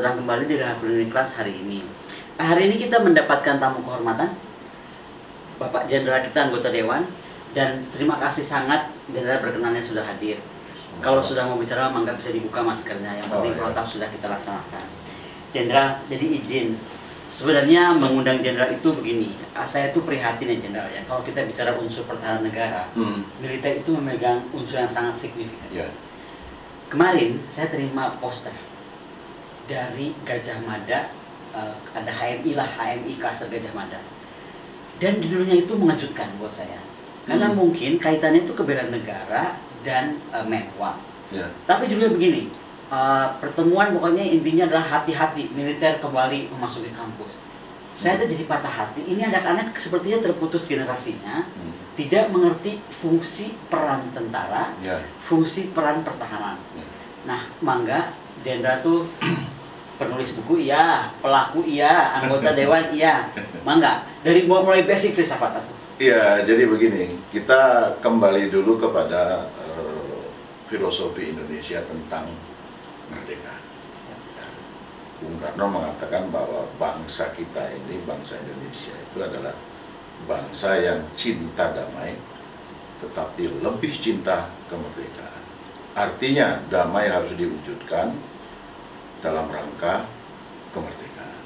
Orang kembali di Raha Kuliner Kelas hari ini. Hari ini kita mendapatkan tamu kehormatan, Bapak Jenderal kita, anggota Dewan. Dan terima kasih sangat Jenderal berkenannya sudah hadir. Kalau sudah mau bicara, mangga bisa dibuka maskernya. Yang penting protap sudah kita laksanakan. Jenderal, jadi izin. Sebenarnya mengundang Jenderal itu begini. Saya tuh prihatin ya Jenderal ya. Kalau kita bicara unsur pertahanan negara, militer itu memegang unsur yang sangat signifikan. Yeah. Kemarin saya terima poster dari Gajah Mada, ada HMI lah, HMI Klaster Gajah Mada. Dan judulnya itu mengejutkan buat saya. Karena mungkin kaitannya itu ke bela negara dan Menwa. Yeah. Tapi judulnya begini, pertemuan pokoknya intinya adalah hati-hati militer kembali memasuki kampus. Saya tuh jadi patah hati, ini anak-anak sepertinya terputus generasinya, tidak mengerti fungsi peran tentara, fungsi peran pertahanan. Nah, mangga Jenderal tuh penulis buku iya, pelaku iya, anggota dewan iya, mangga dari mulai basic filsafat tuh. Iya, jadi begini, kita kembali dulu kepada filosofi Indonesia tentang merdeka. Bung Karno mengatakan bahwa bangsa kita ini, bangsa Indonesia itu adalah bangsa yang cinta damai, tetapi lebih cinta kemerdekaan. Artinya damai harus diwujudkan dalam rangka kemerdekaan.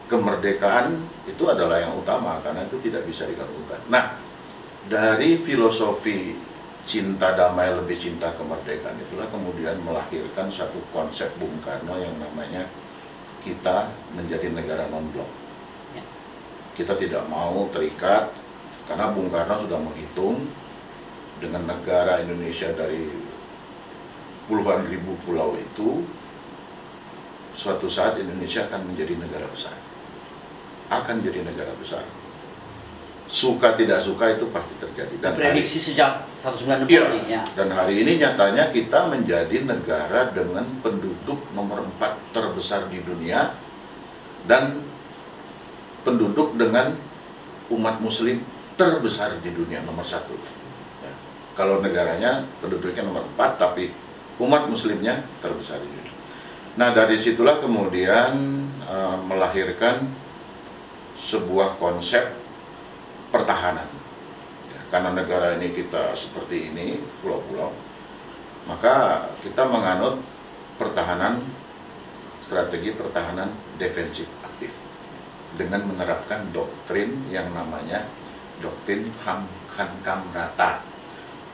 Kemerdekaan itu adalah yang utama karena itu tidak bisa digabungkan. Nah, dari filosofi cinta damai lebih cinta kemerdekaan itulah kemudian melahirkan satu konsep Bung Karno yang namanya kita menjadi negara non-blok. Kita tidak mau terikat karena Bung Karno sudah menghitung dengan negara Indonesia dari puluhan ribu pulau itu, suatu saat Indonesia akan menjadi negara besar. Akan jadi negara besar. Suka tidak suka itu pasti terjadi. Dan prediksi sejak 1960 ya. Dan hari ini nyatanya kita menjadi negara dengan penduduk nomor 4 terbesar di dunia dan penduduk dengan umat muslim terbesar di dunia nomor 1. Ya. Kalau negaranya penduduknya nomor 4 tapi umat muslimnya terbesar di dunia. Nah, dari situlah kemudian melahirkan sebuah konsep pertahanan. Ya, karena negara ini kita seperti ini, pulau-pulau, maka kita menganut pertahanan, strategi pertahanan defensif aktif dengan menerapkan doktrin yang namanya doktrin Hankam Rata,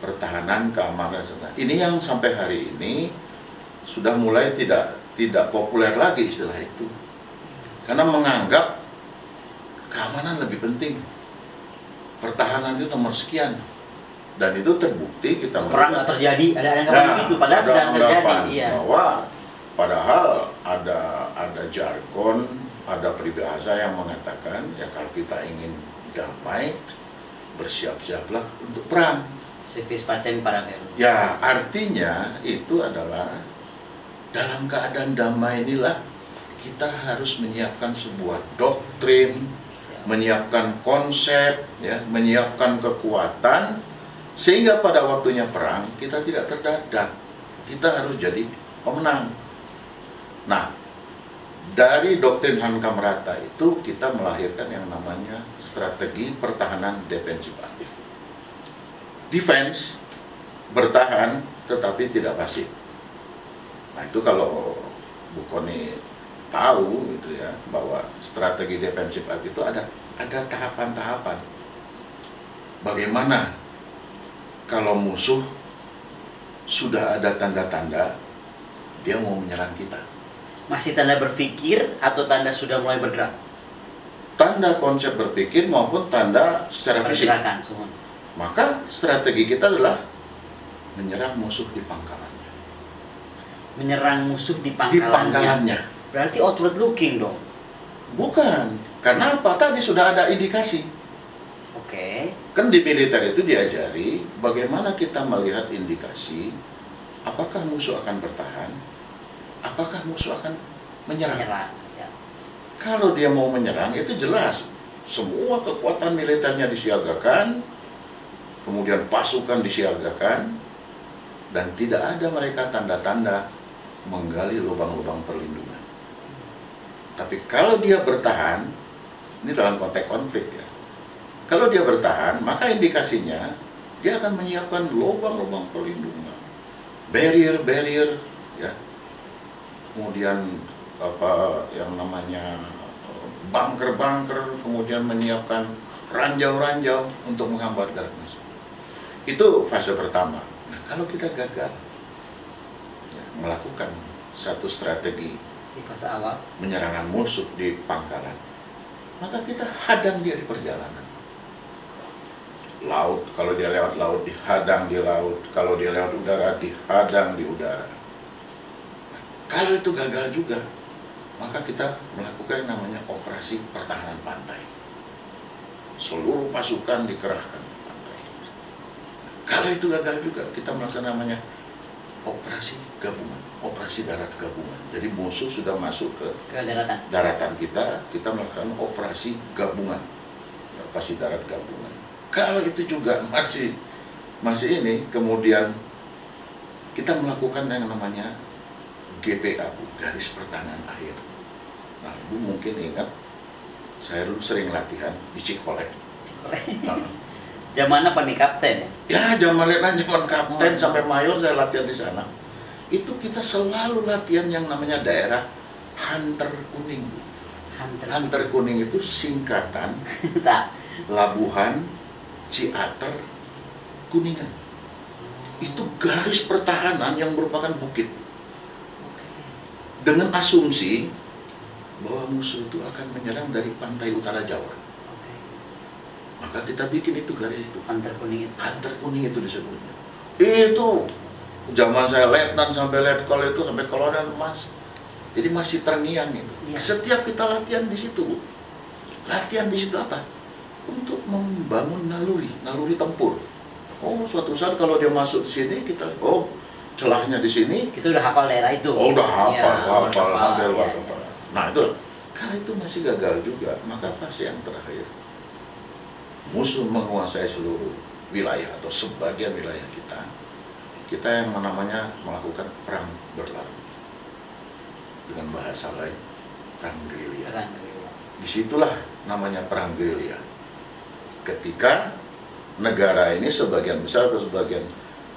pertahanan keamanan. Ini yang sampai hari ini sudah mulai tidak populer lagi istilah itu, karena menganggap keamanan lebih penting, pertahanan itu nomor sekian, dan itu terbukti kita perang nggak terjadi, ada yang begitu, padahal sedang terjadi. Iya. Bahwa padahal ada jargon, ada peribahasa yang mengatakan ya kalau kita ingin damai bersiap-siaplah untuk perang. Civis pacem parabellum. Ya, artinya itu adalah dalam keadaan damai inilah kita harus menyiapkan sebuah doktrin, menyiapkan konsep, ya, menyiapkan kekuatan, sehingga pada waktunya perang kita tidak terdadak, kita harus jadi pemenang. Nah, dari doktrin Hankam Rata itu kita melahirkan yang namanya strategi pertahanan defensif aktif. Defense, bertahan tetapi tidak pasif. Nah, itu kalau Bu Koni tahu gitu ya, bahwa strategi defensif aktif itu ada tahapan-tahapan. Bagaimana kalau musuh sudah ada tanda-tanda dia mau menyerang kita? Masih tanda berpikir atau tanda sudah mulai bergerak? Tanda konsep berpikir maupun tanda secara fisik. Maka strategi kita adalah menyerang musuh di pangkalannya. Menyerang musuh di pangkalannya. Berarti outward looking dong? Bukan. Karena apa? Tadi sudah ada indikasi. Oke. Kan di militer itu diajari bagaimana kita melihat indikasi apakah musuh akan bertahan, apakah musuh akan menyerang. Kalau dia mau menyerang itu jelas. Semua kekuatan militernya disiagakan, kemudian pasukan disiagakan, dan tidak ada mereka tanda-tanda menggali lubang-lubang perlindungan. Tapi kalau dia bertahan, ini dalam konteks konflik ya. Kalau dia bertahan, maka indikasinya dia akan menyiapkan lubang-lubang perlindungan, barrier-barrier, ya. Kemudian apa yang namanya bunker-bunker, kemudian menyiapkan ranjau-ranjau untuk menghambat jarak masuk. Itu fase pertama. Nah, kalau kita gagal ya, melakukan satu strategi Di fase awal. penyerangan musuh di pangkalan, maka kita hadang dia di perjalanan. Laut, kalau dia lewat laut, dihadang di laut. Kalau dia lewat udara, dihadang di udara. Nah, kalau itu gagal juga, maka kita melakukan yang namanya operasi pertahanan pantai. Seluruh pasukan dikerahkan di pantai. Kalau itu gagal juga, kita melakukan namanya operasi gabungan, operasi darat gabungan. Jadi musuh sudah masuk ke daratan kita melakukan operasi gabungan, operasi darat gabungan. Kalau itu juga masih ini, kemudian kita melakukan yang namanya GPA, garis pertahanan air. Nah, Ibu mungkin ingat, saya dulu sering latihan di Cikolek. Zaman apa nih, kapten ya? Ya, zaman kapten sampai mayor saya latihan di sana. Itu kita selalu latihan yang namanya daerah Hunter Kuning. Hunter Kuning itu singkatan Labuhan, Ciater, Kuningan. Itu garis pertahanan yang merupakan bukit. Dengan asumsi bahwa musuh itu akan menyerang dari pantai utara Jawa. Maka kita bikin itu garis itu. Hunter Kuning itu. Hunter Kuning itu disebutnya. Itu zaman saya letnan sampai letkol itu sampai kolonel Mas. Jadi masih terngiang itu. Ya. Setiap kita latihan di situ. Latihan di situ apa? Untuk membangun naluri tempur. Oh, suatu saat kalau dia masuk di sini kita celahnya di sini. Kita udah hafal daerah itu. Oh, udah hafal sampai luar. Ya. Nah, itu kalau itu masih gagal juga, maka fase yang terakhir musuh menguasai seluruh wilayah atau sebagian wilayah kita yang namanya melakukan perang berlalu, dengan bahasa lain perang gerilya. Disitulah namanya perang gerilya, ketika negara ini sebagian besar atau sebagian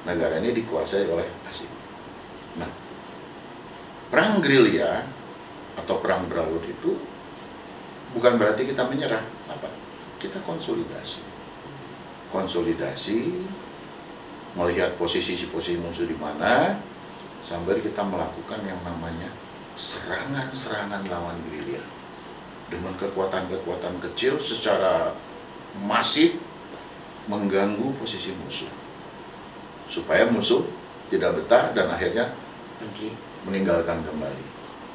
negara ini dikuasai oleh asing. Nah, perang gerilya atau perang berlalu itu bukan berarti kita menyerah, apa? Kita konsolidasi, melihat posisi-posisi musuh di mana, sambil kita melakukan yang namanya serangan-serangan lawan gerilya dengan kekuatan-kekuatan kecil secara masif mengganggu posisi musuh, supaya musuh tidak betah dan akhirnya meninggalkan kembali.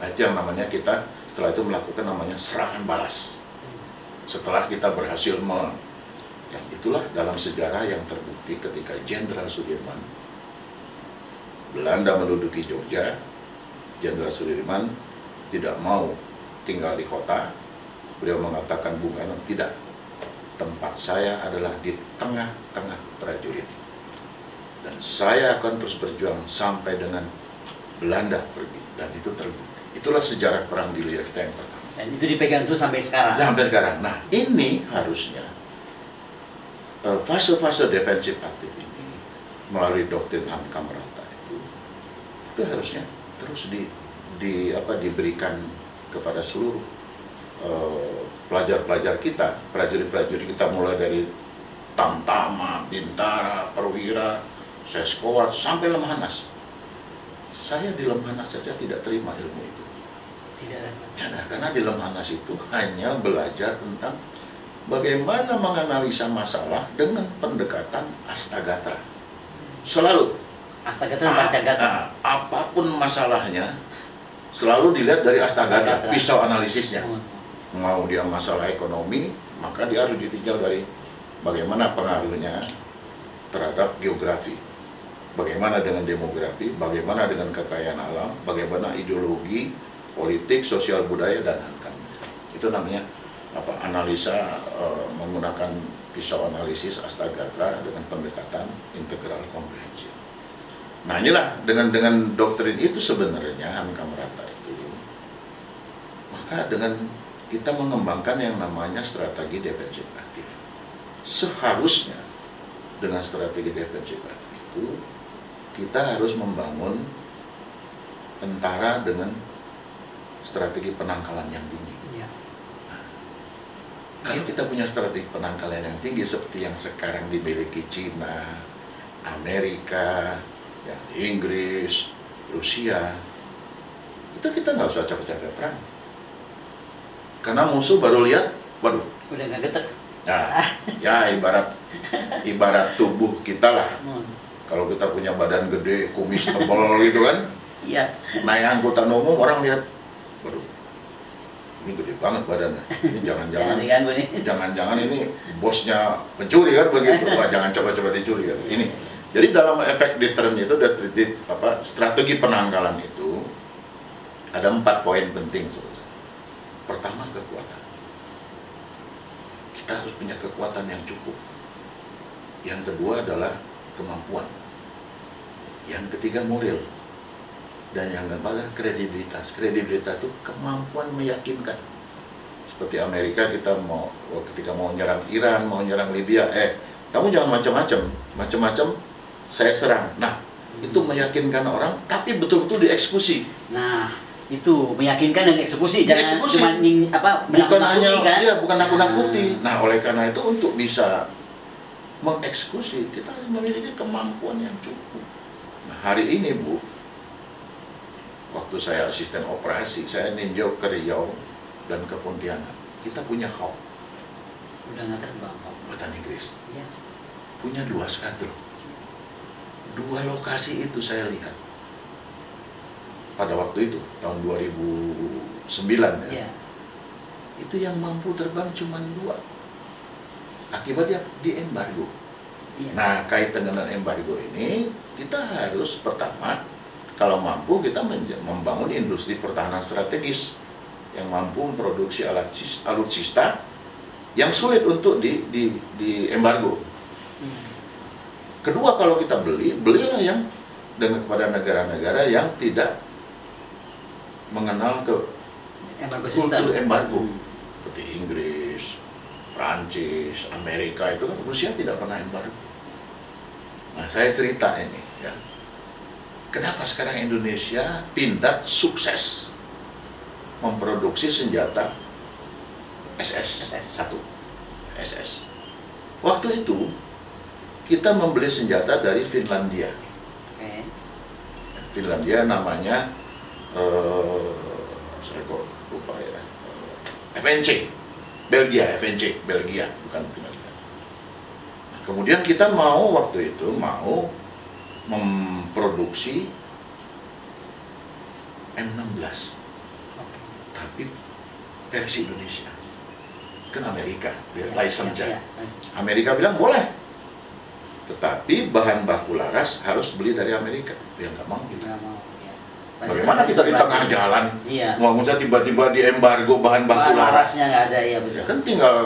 Nah, itu yang namanya kita setelah itu melakukan namanya serangan balas. Setelah kita berhasil dan itulah dalam sejarah yang terbukti ketika Jenderal Sudirman, Belanda menduduki Jogja, Jenderal Sudirman tidak mau tinggal di kota. Beliau mengatakan, Bung Karno, tidak, tempat saya adalah di tengah-tengah prajurit, dan saya akan terus berjuang sampai dengan Belanda pergi. Dan itu terbukti. Itulah sejarah perang gerilya kita yang pertama. Dan itu dipegang terus sampai sekarang. Sampai sekarang. Nah, ini harusnya fase-fase defensif aktif ini melalui doktrin Amkamrata itu harusnya terus diberikan kepada seluruh pelajar-pelajar kita, prajurit-prajurit kita, mulai dari Tamtama, Bintara, Perwira, Seskowat sampai Lemhanas. Saya di Lemhanas saja tidak terima ilmu itu. Tidak. Ya, karena di Lemhanas itu hanya belajar tentang bagaimana menganalisa masalah dengan pendekatan Astagatra. Selalu Astagatra dan Pancagatha. Apapun masalahnya selalu dilihat dari Astagatra, pisau analisisnya. Mau dia masalah ekonomi, maka dia harus ditinjau dari bagaimana pengaruhnya terhadap geografi, bagaimana dengan demografi, bagaimana dengan kekayaan alam, bagaimana ideologi, politik, sosial budaya, dan angkanya. Itu namanya analisa menggunakan pisau analisis Astagatra dengan pendekatan integral komprehensif. Nah inilah dengan doktrin itu sebenarnya Hamka Merata itu, maka dengan kita mengembangkan yang namanya strategi defensif aktif. Seharusnya dengan strategi defensif aktif itu kita harus membangun tentara dengan strategi penangkalan yang tinggi. Ya. Kalau kita punya strategi penangkalan yang tinggi seperti yang sekarang dimiliki Cina, Amerika, ya, Inggris, Rusia, itu kita nggak usah capek-capek perang. Karena musuh baru lihat, waduh, Udah nggak getek. nah, ya ibarat tubuh kita lah. Kalau kita punya badan gede, kumis tebal gitu kan, Iya. naik angkutan umum orang lihat, waduh, ini gede banget badannya. Ini jangan-jangan, Jangan diganggu nih. jangan-jangan ini bosnya pencuri kan begitu. Wah, jangan coba-coba dicuri kan. Ini. Jadi dalam efek deterrent itu, strategi penangkalan itu ada 4 poin penting. Pertama, kekuatan. Kita harus punya kekuatan yang cukup. Yang kedua adalah kemampuan. Yang ketiga, moral. Dan yang keempat, kredibilitas. Kredibilitas itu kemampuan meyakinkan. Seperti Amerika, ketika mau menyerang Iran, mau menyerang Libya, kamu jangan macam-macam, saya serang. Nah, itu meyakinkan orang, tapi betul-betul dieksekusi. Nah, itu meyakinkan dan eksekusi, jangan Eksekusi. cuma Bukan hanya, kan? iya, bukan nakut-nakuti. Nah, oleh karena itu untuk bisa mengeksekusi, kita harus memiliki kemampuan yang cukup. Nah, hari ini, Bu, waktu saya asisten operasi, saya ninjau ke Riau dan ke Pontianak. Kita punya HAWK, Udah nggak terbang kok. Buatan Inggris. Iya. Punya 2 skadron. 2 lokasi itu saya lihat. Pada waktu itu, tahun 2009 ya. Iya. Itu yang mampu terbang cuma 2. Akibatnya di embargo. Iya. Nah, kaitan dengan embargo ini, kita harus pertama, kalau mampu kita membangun industri pertahanan strategis yang mampu memproduksi alutsista yang sulit untuk di embargo. Kedua, kalau kita belilah yang kepada negara-negara yang tidak mengenal Embargo kultur sistem. embargo, seperti Inggris, Prancis, Amerika, itu kan Rusia tidak pernah embargo. Nah, saya cerita ini ya. Kenapa sekarang Indonesia Pindad sukses memproduksi senjata SS-1. SS. Waktu itu kita membeli senjata dari Finlandia. Oke. Finlandia namanya saya kok lupa ya. FNC. Belgia, FNC, Belgia, bukan Finlandia. Nah, kemudian kita waktu itu mau memproduksi M16, tapi versi Indonesia. Kan Amerika, license. Ya. Amerika bilang boleh, tetapi bahan baku laras harus beli dari Amerika. Dia nggak mau gitu. Nggak mau, ya. Bagaimana kita di tengah jalan, Iya. mau tiba-tiba di embargo bahan baku Bahan laras? larasnya nggak ada, ya betul. Ya kan tinggal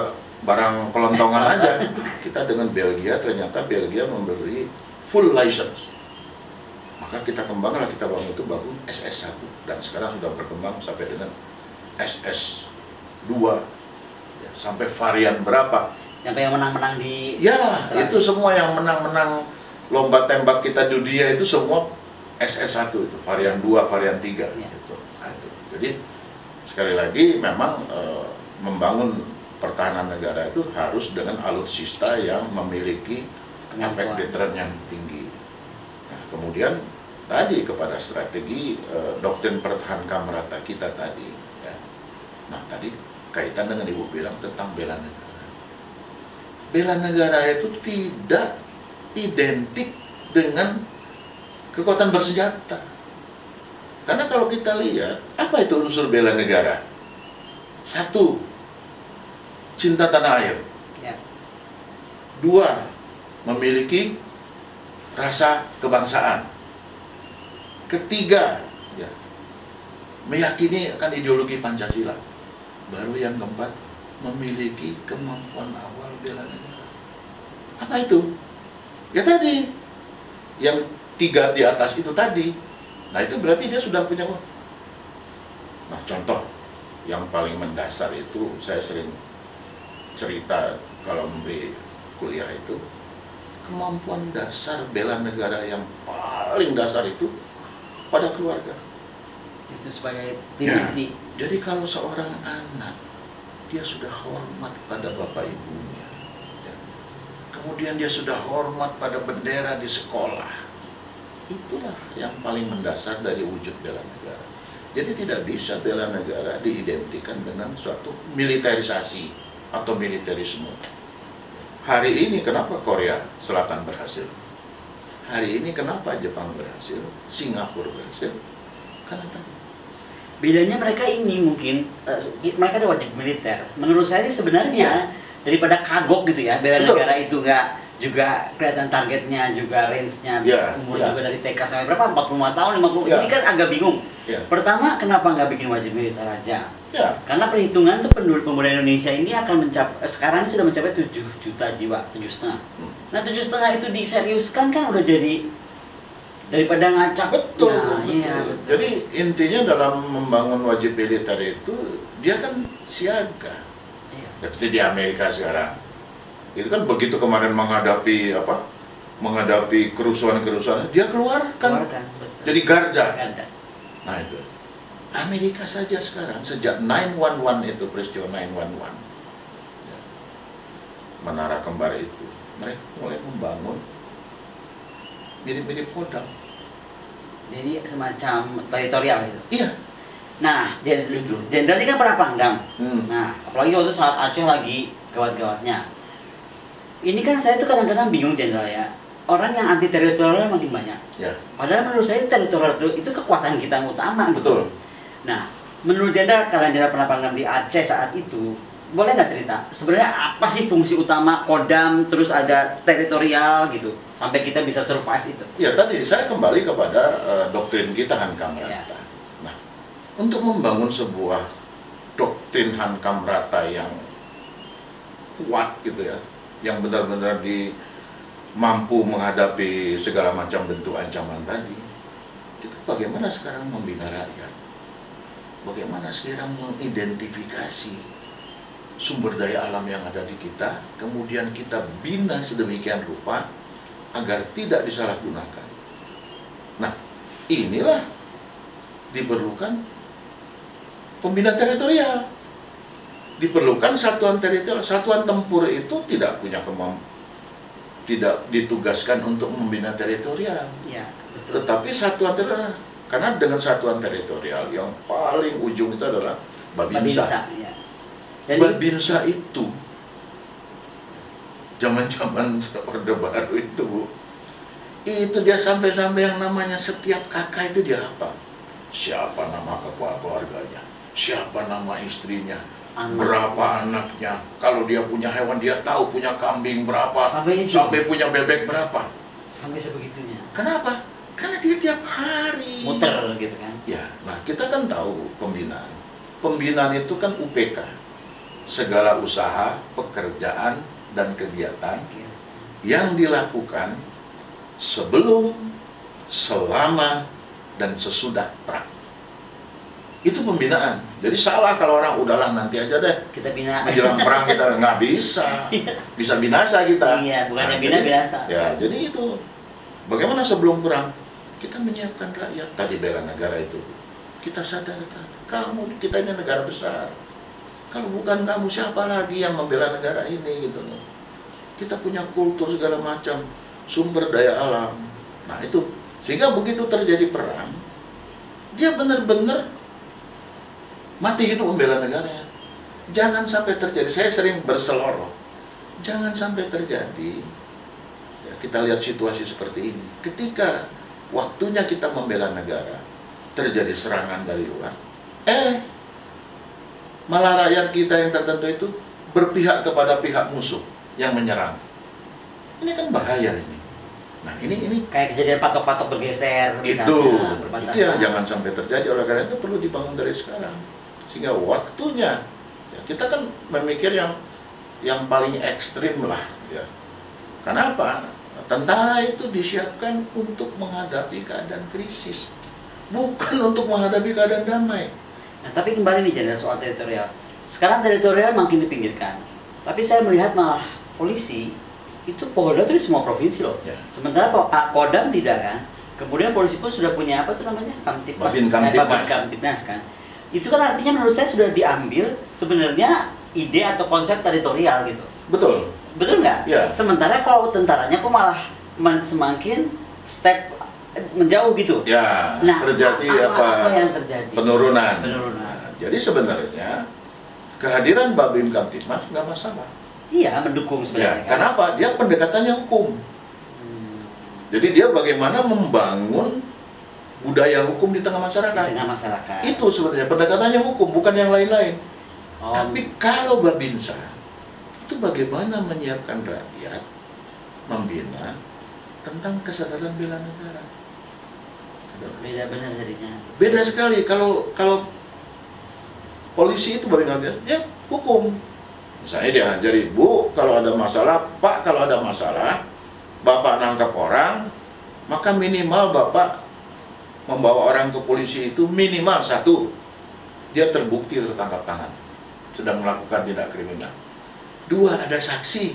barang kelontongan aja. Kita dengan Belgia, ternyata Belgia memberi full license. Maka kita kembanglah, kita bangun SS1, dan sekarang sudah berkembang sampai dengan SS2, ya, sampai varian berapa. Sampai yang menang-menang di Ya, Australia. itu semua yang menang-menang lomba tembak kita di dunia itu semua SS1 itu, varian 2, varian 3 Ya. gitu. Nah, itu. Jadi sekali lagi memang membangun pertahanan negara itu harus dengan alutsista yang memiliki efek deterrent yang tinggi. Nah, kemudian tadi kepada strategi doktrin pertahanan merata kita tadi. Ya. Nah, tadi kaitan dengan Ibu bilang tentang bela negara. Bela negara itu tidak identik dengan kekuatan bersenjata. Karena kalau kita lihat, apa itu unsur bela negara? 1, cinta tanah air. Ya. 2, memiliki rasa kebangsaan. Ketiga, ya, meyakini akan ideologi Pancasila. Baru yang keempat, memiliki kemampuan awal bela negara. Apa itu? Ya tadi, yang 3 di atas itu tadi. Nah itu berarti dia sudah punya. Nah contoh yang paling mendasar itu saya sering cerita kalau memberi kuliah itu, kemampuan dasar bela negara yang paling dasar itu pada keluarga. Itu sebagai Ya, inti. jadi kalau seorang anak dia sudah hormat pada bapak ibunya, ya, kemudian dia sudah hormat pada bendera di sekolah, itulah yang paling mendasar dari wujud bela negara. Jadi tidak bisa bela negara diidentikan dengan suatu militerisasi atau militerisme. Hari ini kenapa Korea Selatan berhasil? Hari ini kenapa Jepang berhasil? Singapura berhasil? Karena tadi. Bedanya mereka ini mungkin mereka ada wajib militer. Menurut saya sih sebenarnya daripada kagok gitu ya, bela Betul. negara itu nggak juga kelihatan targetnya, juga range-nya, umur juga dari TK sampai berapa? 45 tahun, 50. Jadi kan agak bingung. Pertama, kenapa nggak bikin wajib militer aja? Karena perhitungan tuh penduduk pemuda Indonesia ini akan mencapai, sekarang sudah mencapai 7 juta jiwa, 7,5. Nah 7,5 itu diseriuskan kan udah jadi daripada ngacak. Betul, Nah, betul. iya, betul. Jadi intinya dalam membangun wajib militer itu dia kan siaga. Iya. Seperti di Amerika sekarang. Itu kan begitu kemarin menghadapi kerusuhan-kerusuhan, dia keluarkan. Betul. Jadi garda. Garda. Nah itu. Amerika saja sekarang sejak 9/11 itu, peristiwa 9/11. Ya, Menara Kembar itu, mereka mulai membangun mirip-mirip Kodam. Jadi semacam teritorial itu. Iya. Nah, Itu. jenderal ini kan pernah pangdam. Hmm. Nah, apalagi waktu saat Aceh lagi gawat-gawatnya. Ini kan saya tuh kadang-kadang bingung jenderal ya. Orang yang anti teritorial makin banyak. Ya. Padahal menurut saya teritorial itu kekuatan kita yang utama. Gitu. Betul. Nah, menurut jenderal, kalian jenderal pernah pangdam di Aceh saat itu, boleh nggak cerita sebenarnya apa sih fungsi utama Kodam, terus ada teritorial gitu, sampai kita bisa survive itu? Ya tadi saya kembali kepada doktrin kita Hankam Rata. Ya. Nah, untuk membangun sebuah doktrin Hankam Rata yang kuat gitu ya, yang benar-benar mampu menghadapi segala macam bentuk ancaman tadi, itu bagaimana sekarang membina rakyat? Bagaimana sekarang mengidentifikasi sumber daya alam yang ada di kita, kemudian kita bina sedemikian rupa agar tidak disalahgunakan. Nah, inilah diperlukan pembina teritorial. Diperlukan satuan teritorial. Satuan tempur itu tidak punya tidak ditugaskan untuk membina teritorial. Ya, betul. Tetapi satuan teritorial, karena dengan satuan teritorial yang paling ujung itu adalah Babinsa. Ya. Babinsa itu zaman-zaman Orde Baru itu, Bu, itu dia sampai-sampai yang namanya setiap kakak itu dia apa? Siapa nama kepala keluarganya? Siapa nama istrinya? Berapa anaknya? Kalau dia punya hewan, dia tahu punya kambing berapa, sampai punya bebek berapa. Sampai sebegitunya. Kenapa? Karena dia tiap hari muter gitu kan. Ya, nah kita kan tahu pembinaan. Pembinaan itu kan UPK. Segala usaha, pekerjaan, dan kegiatan yang dilakukan sebelum, selama, dan sesudah perang. Itu pembinaan. Jadi salah kalau orang udahlah nanti aja deh kita bina. menjelang perang kita nggak bisa, bisa binasa kita. Iya, bukannya bina binasa. Ya, jadi itu bagaimana sebelum perang kita menyiapkan rakyat. Tadi bela negara itu kita sadarkan, kita ini negara besar. Kalau bukan kamu, siapa lagi yang membela negara ini gitu loh. Kita punya kultur segala macam, sumber daya alam. Nah itu, sehingga begitu terjadi perang, dia benar-benar mati hidup membela negaranya. Jangan sampai terjadi, saya sering berseloroh, jangan sampai terjadi, ya, kita lihat situasi seperti ini. Ketika waktunya kita membela negara, terjadi serangan dari luar, malah rakyat kita yang tertentu itu berpihak kepada pihak musuh yang menyerang. Ini kan bahaya ini. Nah ini kayak kejadian patok-patok bergeser itu ya jangan sampai terjadi. Oleh karena itu perlu dibangun dari sekarang, sehingga waktunya ya, kita kan memikir yang paling ekstrim lah ya. Kenapa? Tentara itu disiapkan untuk menghadapi keadaan krisis, bukan untuk menghadapi keadaan damai. Nah, tapi kembali nih Jenderal soal teritorial. Sekarang teritorial makin dipinggirkan. Tapi saya melihat malah polisi itu Polda itu di semua provinsi loh. Ya. Sementara Pak Kodam tidak kan. Kemudian polisi pun sudah punya apa tuh namanya? Kamtipmas. Babin Kamtipmas. Kamtipmas kan. Itu kan artinya menurut saya sudah diambil sebenarnya ide atau konsep teritorial gitu. Betul. Betul nggak? Ya. Sementara kalau tentaranya kok malah semakin step menjauh gitu. Ya, Nah, terjadi apa yang terjadi? Penurunan. Penurunan. Nah, jadi sebenarnya kehadiran Babin Kamtipmas nggak masalah. Iya, mendukung Ya, sebenarnya. kan? kenapa? Dia pendekatannya hukum. Jadi dia bagaimana membangun budaya hukum di tengah Di masyarakat. tengah masyarakat. Itu sebenarnya pendekatannya hukum, bukan yang lain-lain. Oh, Tapi kalau Babinsa itu bagaimana menyiapkan rakyat, membina tentang kesadaran bela negara. beda benar jadinya. Beda sekali kalau polisi itu Babin Kamtipmas, ya hukum. Misalnya dia ajari, Bu, kalau ada masalah, Pak, kalau ada masalah, Bapak nangkap orang, maka minimal Bapak membawa orang ke polisi itu minimal satu, dia terbukti tertangkap tangan, sedang melakukan tindak kriminal. Dua, ada saksi.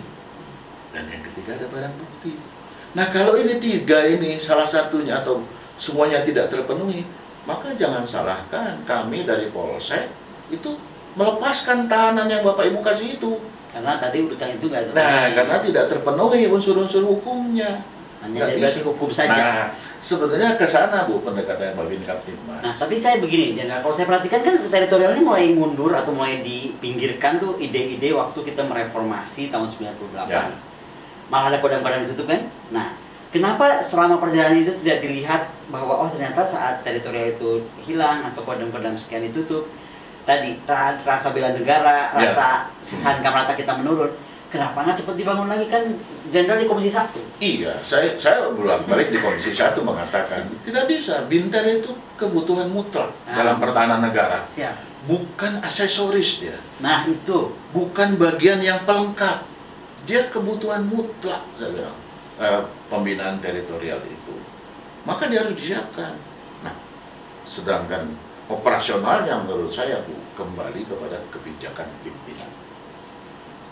Dan yang ketiga ada barang bukti. Nah kalau ini tiga ini, salah satunya atau semuanya tidak terpenuhi, maka jangan salahkan kami dari Polsek itu melepaskan tahanan yang Bapak Ibu kasih itu. Karena tadi urutan itu nggak Nah, karena tidak terpenuhi unsur-unsur hukumnya. hanya Nggak berarti bisa. hukum saja. Nah, sebenarnya ke sana Bu pendekatan Babin Kamtipmas. Nah, tapi saya begini, Jenderal, kalau saya perhatikan kan teritorial ini mulai mundur atau mulai dipinggirkan tuh ide-ide waktu kita mereformasi tahun 98. Ya. Malah ada kodam-kodam ditutup kan? Nah, kenapa selama perjalanan itu tidak dilihat bahwa oh ternyata saat teritorial itu hilang atau kodam-kodam sekian ditutup, tadi rasa bela negara, Ya. rasa sisahan Kamrata kita menurun. Kenapa nggak cepat dibangun lagi kan Jenderal di Komisi 1? Iya, saya bolak-balik di Komisi 1 mengatakan tidak bisa. Bintar itu kebutuhan mutlak dalam pertahanan negara, Siap. bukan aksesoris dia, Nah, itu. bukan bagian yang pelengkap. Dia kebutuhan mutlak, saya bilang, pembinaan teritorial itu. Maka dia harus disiapkan. Nah, sedangkan operasionalnya menurut saya Bu, kembali kepada kebijakan pimpinan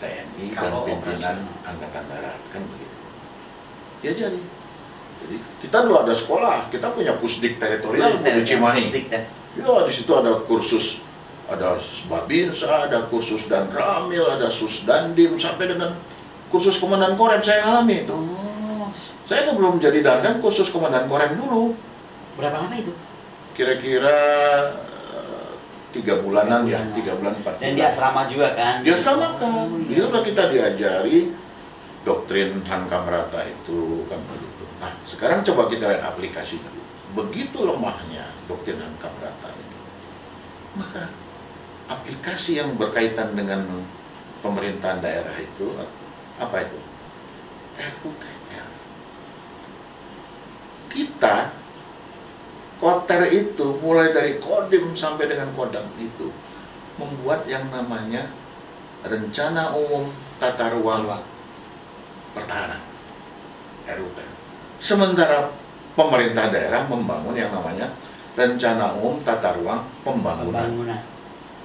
TNI dan Kalau pimpinan operasional. Angkatan Darat, kan begitu. Ya jadi kita dulu ada sekolah, kita punya pusdik teritorial di Cimahi. Ya di situ ada kursus, ada Babinsa, ada kursus dan Ramil, ada Susdandim, sampai dengan kursus komandan korem saya alami itu. Oh, Saya kan belum jadi dandan kursus komandan korem dulu. berapa lama itu? Kira-kira 3 bulanan ya, 3 3 bulan 4 bulan. Dan di asrama juga kan? Dia samakan. Oh, Itu lah kita diajari doktrin Kamrata itu kan begitu. Nah, sekarang coba kita lihat aplikasinya. Begitu lemahnya doktrin Kamrata ini. Maka aplikasi yang berkaitan dengan pemerintahan daerah itu apa itu? RUTR. Kita Koter itu mulai dari Kodim sampai dengan Kodam itu membuat yang namanya Rencana Umum Tata Ruang Pertahanan RUTR. Sementara pemerintah daerah membangun yang namanya Rencana Umum Tata Ruang Pembangunan.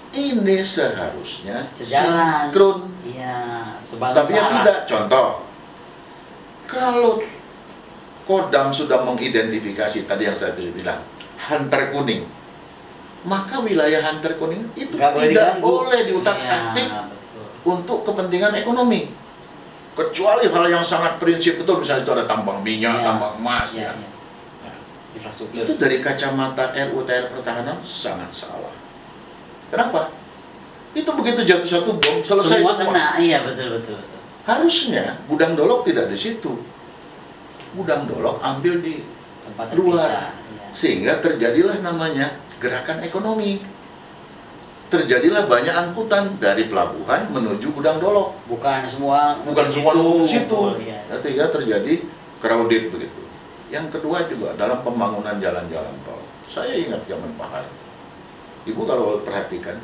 Ini seharusnya Sejalan. sinkron. Iya, sebangsa. Tapi yang tidak, contoh, kalau Kodam sudah mengidentifikasi tadi yang saya bilang, Hunter Kuning, maka wilayah Hunter Kuning itu tidak boleh diutak-atik untuk kepentingan ekonomi. Kecuali hal yang sangat prinsip betul, misalnya itu ada tambang minyak, tambang emas. Ya. Nah, Infrastruktur. itu dari kacamata RUTR pertahanan sangat salah. Kenapa? Itu begitu jatuh satu bom, selesai semua. semua. Kena, iya betul. Harusnya gudang dolok tidak di situ. Gudang dolok ambil di Tempat luar, terpisah. Ya. sehingga terjadilah namanya gerakan ekonomi. Terjadilah banyak angkutan dari pelabuhan menuju gudang dolok. Bukan semua Di situ. Ya. Sehingga terjadi crowded begitu. Yang kedua juga dalam pembangunan jalan-jalan tol. Saya ingat zaman Pak Harto. Ibu kalau perhatikan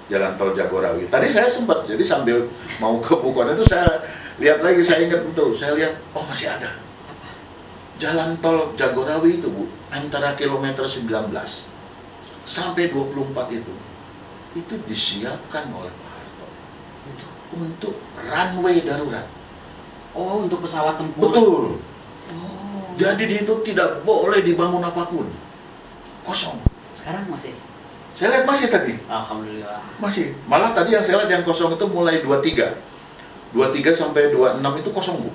jalan tol Jagorawi. Tadi saya sempat, jadi sambil mau ke Bukoan itu saya lihat lagi, saya ingat betul. Saya lihat, oh masih ada. jalan tol Jagorawi itu Bu, antara kilometer 19 sampai 24 itu disiapkan oleh Pak Harto untuk runway darurat. Oh, untuk pesawat tempur. Betul. Oh. Jadi di itu tidak boleh dibangun apapun. Kosong. Sekarang masih? Saya lihat masih tadi. Alhamdulillah. Masih. Malah tadi yang saya lihat yang kosong itu mulai 23 sampai 26 itu kosong Bu.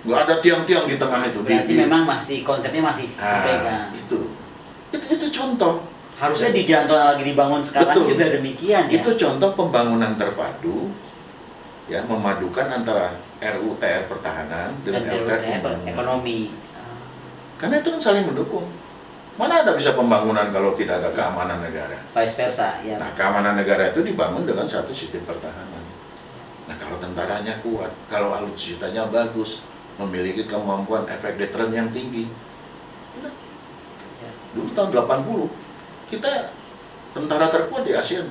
Nggak ada tiang-tiang di tengah itu. Berarti memang masih konsepnya masih dipegang. Itu contoh. Harusnya di jalan tol yang lagi dibangun sekarang Betul. juga demikian ya. Itu contoh pembangunan terpadu, ya, memadukan antara RUTR pertahanan dengan RUTR ekonomi. Karena itu kan saling mendukung. Mana ada bisa pembangunan kalau tidak ada keamanan negara? Vice versa ya. Nah, keamanan negara itu dibangun dengan satu sistem pertahanan. Nah, kalau tentaranya kuat, kalau alutsistanya bagus, memiliki kemampuan efek deteran yang tinggi. Udah. Dulu tahun 80, kita tentara terkuat di ASEAN.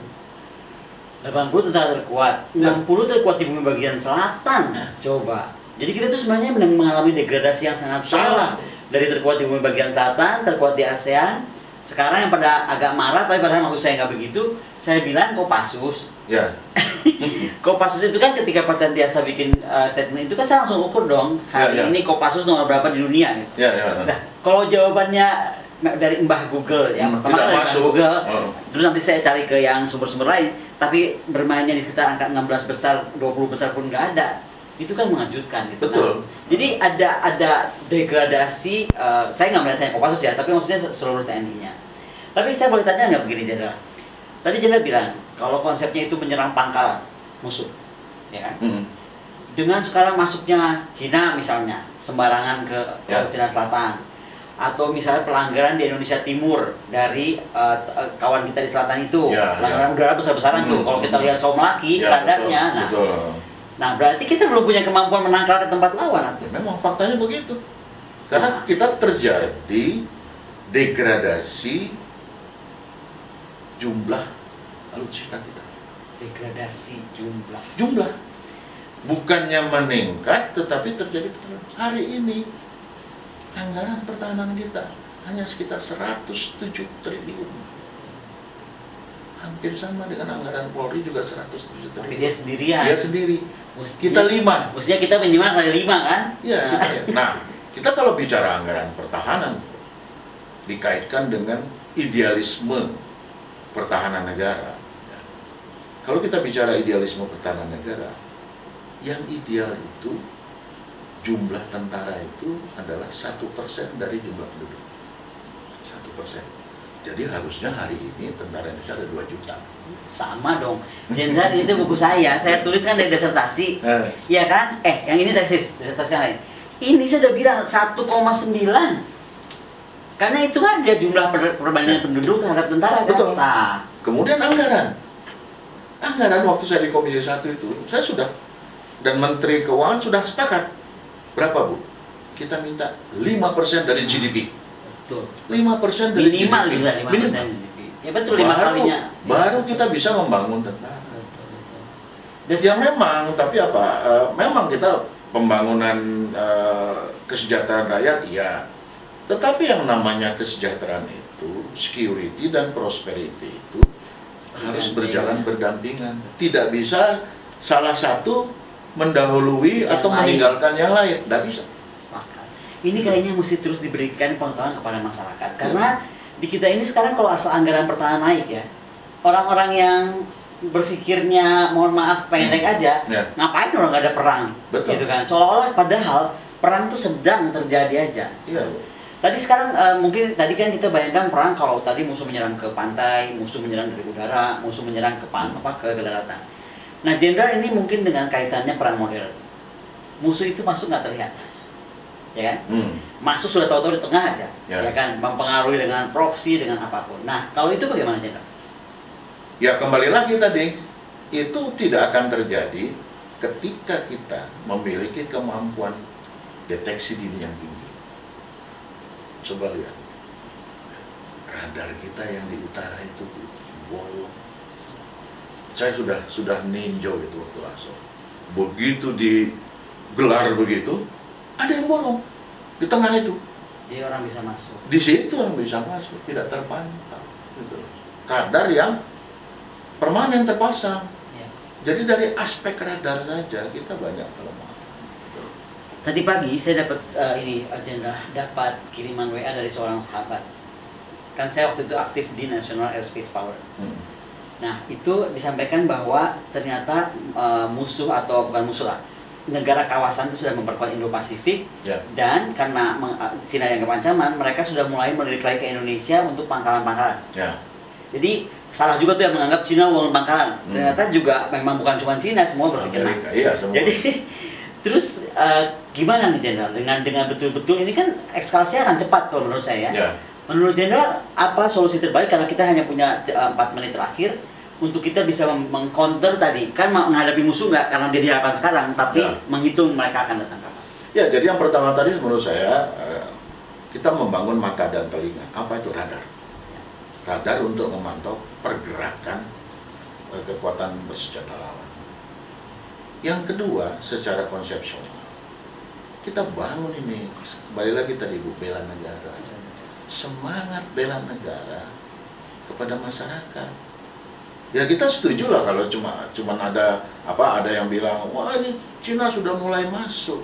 80 tentara terkuat, 60 terkuat di bumi bagian selatan. Coba. Jadi kita tuh sebenarnya mengalami degradasi yang sangat parah. Dari terkuat di bumi bagian selatan, terkuat di ASEAN. Sekarang yang pada agak marah, tapi padahal maksud saya nggak begitu. Saya bilang Kopassus. Ya. Kopassus itu kan ketika Pak Tiasa bikin statement itu kan saya langsung ukur dong. Hari ini Kopassus nomor berapa di dunia gitu. Nah, kalau jawabannya dari Mbah Google yang pertama dari Mbah Google, terus nanti saya cari ke yang sumber-sumber lain, tapi bermainnya di sekitar angka 16 besar, 20 besar pun nggak ada. Itu kan mengejutkan gitu. Betul. Nah, jadi ada degradasi, saya nggak melihatnya Kopassus ya, tapi maksudnya seluruh TNI-nya. Tapi saya boleh tanya nggak begini, Jenderal? Tadi Jenderal bilang kalau konsepnya itu menyerang pangkalan musuh, ya kan? Dengan sekarang masuknya Cina misalnya sembarangan ke Cina Selatan, atau misalnya pelanggaran di Indonesia Timur dari kawan kita di selatan itu, pelanggaran udara besar-besaran tuh. Kalau kita lihat Somlaki, radarnya, nah berarti kita belum punya kemampuan menangkal ke tempat lawan. Memang faktanya begitu. Karena kita terjadi degradasi jumlah alutsista kita. Degradasi jumlah. Bukannya meningkat, tetapi terjadi penurunan. Hari ini anggaran pertahanan kita hanya sekitar 107 triliun. Hampir sama dengan anggaran Polri juga 107 triliun. Tapi dia sendirian. Dia sendiri. Kita 5. Mestinya kita minimal kali 5 kan? Iya, nah, kita kalau bicara anggaran pertahanan dikaitkan dengan idealisme pertahanan negara. Kalau kita bicara idealisme pertahanan negara, yang ideal itu jumlah tentara itu adalah 1% dari jumlah penduduk. 1%. Jadi harusnya hari ini tentara Indonesia ada 2 juta. Sama dong. Jenderal itu buku saya tuliskan dari disertasi. Iya kan? Yang ini disertasi yang lain. Ini saya udah bilang 1,9. Karena itu aja jumlah perbandingan penduduk terhadap tentara kan? Betul. Nah. Kemudian anggaran waktu saya di Komisi 1 itu, saya sudah, dan Menteri Keuangan sudah sepakat. Berapa Bu? Kita minta 5% dari GDP. Betul. 5% dari minimal GDP. Juga 5% Minimal. Ya betul, 5 kalinya. Baru kita bisa membangun tentara. Ya memang, tapi apa? Memang kita pembangunan kesejahteraan rakyat, iya. Tetapi yang namanya kesejahteraan itu, security dan prosperity itu harus berjalan berdampingan. Tidak bisa salah satu mendahului atau meninggalkan yang lain. Tidak bisa. Sepakat. Ini kayaknya mesti terus diberikan pengetahuan kepada masyarakat. Karena di kita ini sekarang kalau asal anggaran pertahanan naik ya, orang-orang yang berpikirnya mohon maaf pendek aja, ngapain orang nggak ada perang? Betul. Gitu kan? Seolah-olah padahal perang itu sedang terjadi aja. Iya. Tadi sekarang mungkin tadi kan kita bayangkan perang kalau tadi musuh menyerang ke pantai, musuh menyerang dari udara, musuh menyerang ke ke daratan. Nah, Jenderal ini mungkin dengan kaitannya perang modern. Musuh itu masuk nggak terlihat, ya kan? Masuk sudah tahu-tahu di tengah aja, ya kan? Mempengaruhi dengan proksi, dengan apapun. Nah, kalau itu bagaimana, Jenderal? Ya kembali lagi tadi, itu tidak akan terjadi ketika kita memiliki kemampuan deteksi dini yang tinggi. Coba lihat, radar kita yang di utara itu bolong. Saya sudah ninjau itu waktu langsung. Begitu digelar begitu, ada yang bolong di tengah itu. Jadi orang bisa masuk. Di situ yang bisa masuk, tidak terpantau. Gitu. Radar yang permanen terpasang. Ya. Jadi dari aspek radar saja kita banyak kelemahan. Gitu. Tadi pagi saya dapat dapat kiriman WA dari seorang sahabat. Kan saya waktu itu aktif di National Airspace Power. Nah, itu disampaikan bahwa ternyata musuh atau bukan musuh lah, negara kawasan itu sudah memperkuat Indo-Pasifik, Ya. dan karena Cina yang kepancaman, mereka sudah mulai melirik lagi ke Indonesia untuk pangkalan-pangkalan. Ya. Jadi salah juga tuh yang menganggap Cina membangun pangkalan. Ternyata juga memang bukan cuma Cina, semua berpikir. Amerika, iya, semua. Jadi terus gimana nih Jenderal dengan betul-betul ini kan eskalasinya akan cepat kalau menurut saya. Ya. Menurut Jenderal apa solusi terbaik karena kita hanya punya 4 menit terakhir untuk kita bisa meng-counter tadi, kan menghadapi musuh nggak karena dia di hadapan sekarang, tapi Ya. menghitung mereka akan datang kapan. Ya, jadi yang pertama tadi menurut saya kita membangun mata dan telinga. Apa itu radar? Radar untuk memantau pergerakan kekuatan bersenjata lawan. Yang kedua, secara konsepsional, kita bangun ini, kembali lagi tadi Bu, bela negara. Semangat bela negara kepada masyarakat. Ya kita setuju lah kalau cuma ada yang bilang, wah ini Cina sudah mulai masuk.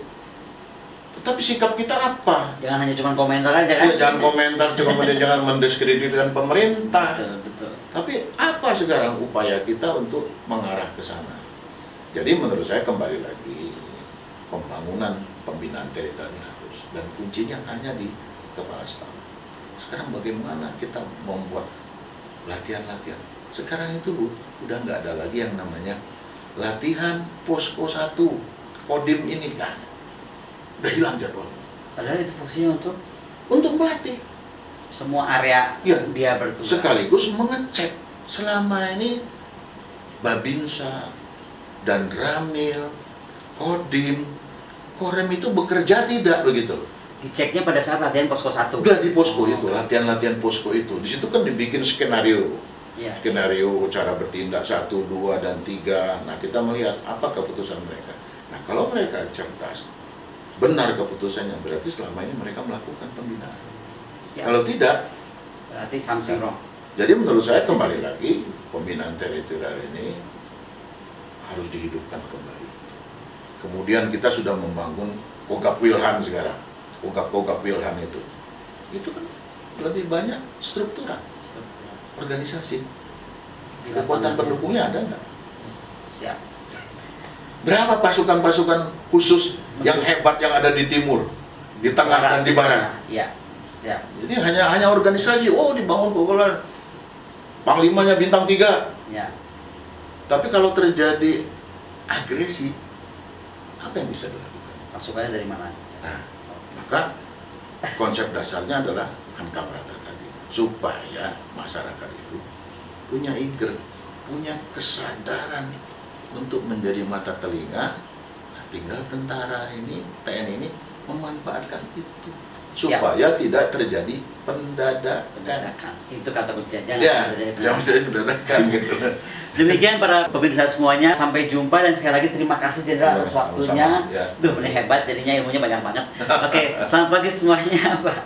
Tetapi sikap kita apa? Jangan hanya cuma komentar aja kan? Ya, jangan komentar, kemudian jangan mendiskreditkan pemerintah. Betul, betul. Tapi apa sekarang upaya kita untuk mengarah ke sana? Jadi menurut saya kembali lagi pembangunan pembinaan teritori harus, dan kuncinya hanya di kepala staf. Sekarang bagaimana kita membuat latihan-latihan? Sekarang itu Bu, udah nggak ada lagi yang namanya latihan posko 1, kodim ini kan. Udah hilang jadwal. Padahal itu fungsinya untuk Melatih. semua area Ya, dia bertugas. sekaligus mengecek selama ini Babinsa dan Ramil, Kodim, Korem itu bekerja tidak begitu. Diceknya pada saat latihan posko 1. Udah di posko itu, latihan-latihan posko itu. Di situ kan dibikin skenario. Ya. Skenario cara bertindak 1, 2, dan 3. Nah, kita melihat apa keputusan mereka. Nah, kalau mereka cerdas, benar keputusannya, berarti selama ini mereka melakukan pembinaan. Siap. Kalau tidak, Berarti something wrong. jadi menurut saya kembali lagi pembinaan teritorial ini harus dihidupkan kembali. Kemudian kita sudah membangun Kogab Wilhan sekarang. Kogab Wilhan itu kan lebih banyak struktural organisasi. Kekuatan pendukungnya ada nggak? Siap. Berapa pasukan-pasukan khusus yang hebat yang ada di timur, di tengah dan di barat? Iya. Siap. Jadi hanya organisasi. Oh, dibangun Kogolan. Panglimanya bintang 3. Ya. Tapi kalau terjadi agresi, apa yang bisa dilakukan? Pasukannya dari mana? Nah, maka konsep dasarnya adalah hankam rata tadi, supaya masyarakat itu punya punya kesadaran untuk menjadi mata telinga. Nah, tinggal tentara ini, TNI ini memanfaatkan itu supaya tidak terjadi pendadakan. Itu kata kunci. Jangan terjadi pendadakan gitu. Demikian para pemirsa semuanya, sampai jumpa dan sekali lagi terima kasih Jenderal atas waktunya. Ya. Duh, ini hebat jadinya, ilmunya banyak banget. Oke, selamat pagi semuanya, Pak.